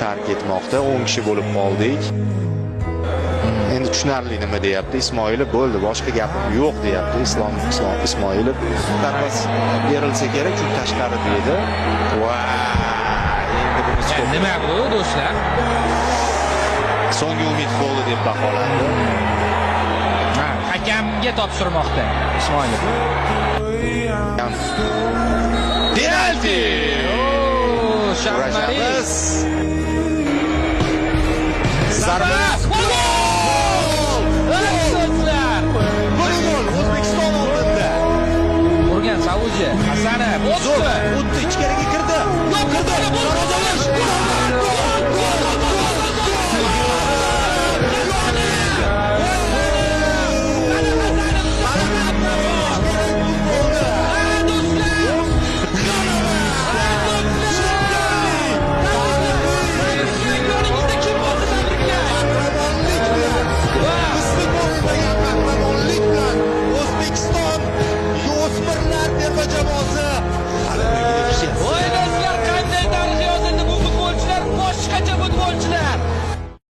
tark etmoqda. 10 kishi bo'lib qoldik. Endi tushunarli nima deyapti Ismoilov, bo'ldi, boshqa gapim yo'q deyapti Islom Ismoilov. Tarvaz berilsa kerak, chunki tashqari deydi. Va endi bunisi nima bu do'stlar? So'nggi umid bo'ldi deb baholandi. Hakamga topshirmoqda Ismoilov. Penalti! Sharmariz. Zarba! Gol! O'zbekiston oldinda. Urgan Saudiya. Hasanov. Zo'r, xuddi